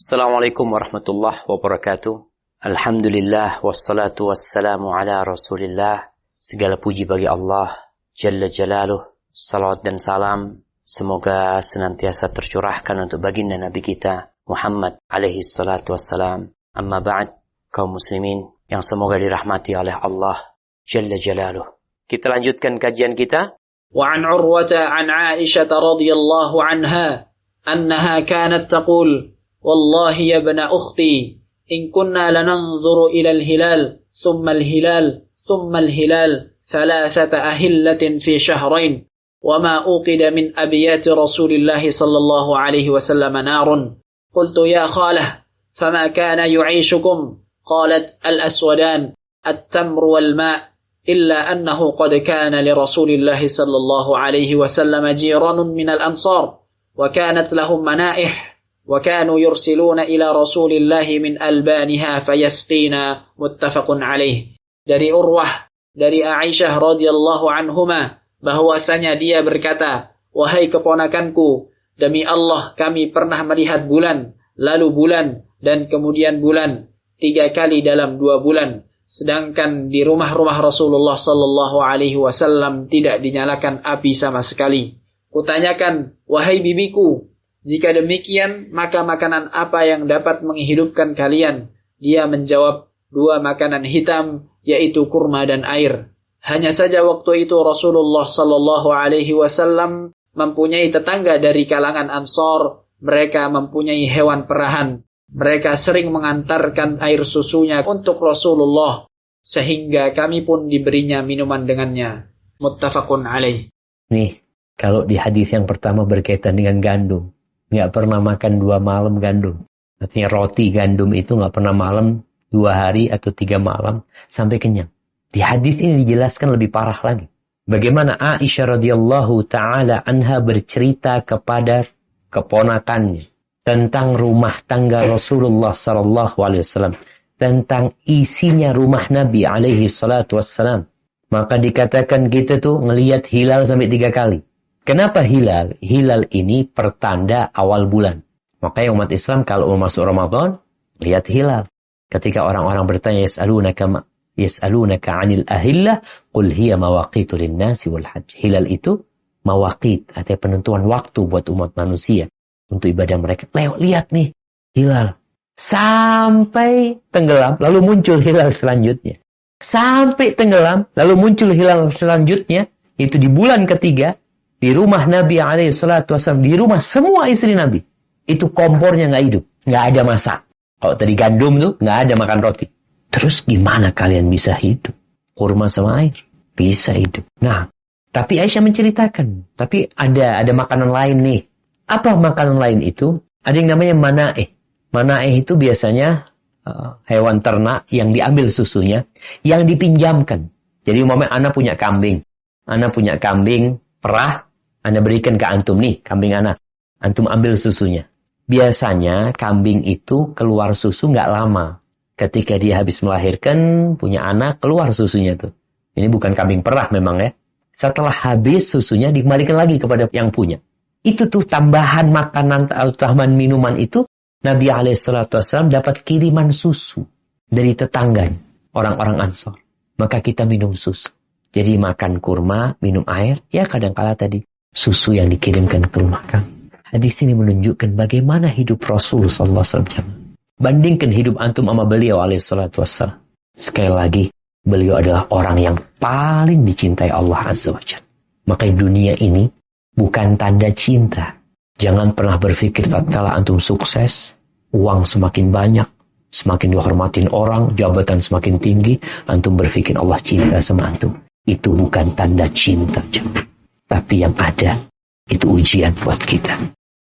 Assalamualaikum warahmatullahi wabarakatuh. Alhamdulillah wassalatu wassalamu ala Rasulillah. Segala puji bagi Allah Jalla Jalaluh. Salawat dan salam semoga senantiasa tercurahkan untuk baginda Nabi kita Muhammad alaihi salatu wassalam. Amma ba'd, kaum muslimin yang semoga dirahmati oleh Allah Jalla Jalaluh. Kita lanjutkan kajian kita. Wa an Urwata an Aisyah radhiyallahu anha annaha kanat taqul والله يا ابن أختي إن كنا لننظر إلى الهلال ثم الهلال ثم الهلال ثلاثة أهلة في شهرين وما أوقد من أبيات رسول الله صلى الله عليه وسلم نار قلت يا خالة فما كان يعيشكم قالت الأسودان التمر والماء إلا أنه قد كان لرسول الله صلى الله عليه وسلم جيران من الأنصار وكانت لهم منائح وكانوا يرسلون إلى رسول الله من ألبانها فيسقينا متفق عليه. Dari Urwah, dari Aisyah radhiyallahu anhuma, bahwasanya dia berkata, wahai keponakanku, demi Allah kami pernah melihat bulan, lalu bulan, dan kemudian bulan, 3 kali dalam 2 bulan. Sedangkan di rumah-rumah Rasulullah sallallahu alaihi wasallam tidak dinyalakan api sama sekali. Kutanyakan, wahai bibiku, jika demikian, maka makanan apa yang dapat menghidupkan kalian? Dia menjawab, 2 makanan hitam, yaitu kurma dan air. Hanya saja waktu itu Rasulullah sallallahu alaihi wasallam mempunyai tetangga dari kalangan Ansar. Mereka mempunyai hewan perahan. Mereka sering mengantarkan air susunya untuk Rasulullah, sehingga kami pun diberinya minuman dengannya. Muttafaqun alaih. Nih, kalau di hadis yang pertama berkaitan dengan gandum. Nggak pernah makan 2 malam gandum. Artinya roti gandum itu nggak pernah malam 2 hari atau 3 malam sampai kenyang. Di hadis ini dijelaskan lebih parah lagi. Bagaimana Aisyah radhiyallahu ta'ala anha bercerita kepada keponakannya tentang rumah tangga Rasulullah sallallahu alaihi wasallam, tentang isinya rumah Nabi alaihi salatu wassalam. Maka dikatakan kita tuh ngelihat hilal sampai 3 kali. Kenapa hilal? Hilal ini pertanda awal bulan. Makanya umat Islam kalau mau masuk Ramadan, lihat hilal. Ketika orang-orang bertanya, yas'alunaka 'anil ahillah, qul hiya mawaqitu lin-nasi wal hajj. Hilal itu mawaqit, artinya penentuan waktu buat umat manusia untuk ibadah mereka. Lihat nih, hilal. Sampai tenggelam, lalu muncul hilal selanjutnya. Sampai tenggelam, lalu muncul hilal selanjutnya, itu di bulan ketiga. Di rumah Nabi SAW, di rumah semua istri Nabi. Itu kompornya nggak hidup. Nggak ada masak. Kalau tadi gandum tuh, nggak ada makan roti. Terus gimana kalian bisa hidup? Kurma sama air. Bisa hidup. Nah, tapi Aisyah menceritakan. Tapi ada makanan lain nih. Apa makanan lain itu? Ada yang namanya mana'eh. Mana'eh itu biasanya hewan ternak yang diambil susunya, yang dipinjamkan. Jadi umpamanya anak punya kambing. Anak punya kambing perah. Anda berikan ke antum nih, kambing anak. Antum ambil susunya. Biasanya kambing itu keluar susu nggak lama. Ketika dia habis melahirkan, punya anak, keluar susunya tuh. Ini bukan kambing perah memang ya. Setelah habis susunya, dikembalikan lagi kepada yang punya. Itu tuh tambahan makanan atau tambahan minuman itu, Nabi SAW dapat kiriman susu dari tetangga, orang-orang Ansar. Maka kita minum susu. Jadi makan kurma, minum air, ya kadang-kala tadi. Susu yang dikirimkan ke rumah kami. Hadis ini menunjukkan bagaimana hidup Rasul sallallahu alaihi wasallam. Bandingkan hidup antum sama beliau alaihi salatu wassalam. Sekali lagi, beliau adalah orang yang paling dicintai Allah azza wajalla. Maka dunia ini bukan tanda cinta. Jangan pernah berpikir tatkala antum sukses, uang semakin banyak, semakin dihormatin orang, jabatan semakin tinggi, antum berpikir Allah cinta sama antum. Itu bukan tanda cinta. Tapi yang ada, itu ujian buat kita.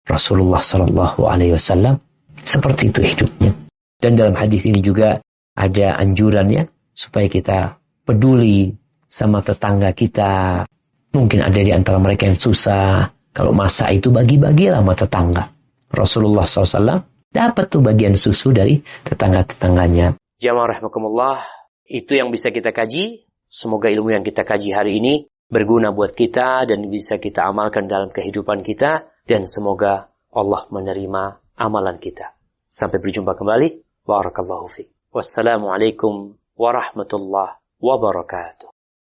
Rasulullah sallallahu alaihi wasallam seperti itu hidupnya. Dan dalam hadis ini juga ada anjurannya supaya kita peduli sama tetangga kita. Mungkin ada di antara mereka yang susah. Kalau masak itu bagi-bagilah sama tetangga. Rasulullah SAW dapat tuh bagian susu dari tetangga-tetangganya. Jamaah rahimakumullah, itu yang bisa kita kaji. Semoga ilmu yang kita kaji hari ini berguna buat kita dan bisa kita amalkan dalam kehidupan kita. Dan semoga Allah menerima amalan kita. Sampai berjumpa kembali. Barakallahu fiik. Wassalamualaikum warahmatullahi wabarakatuh.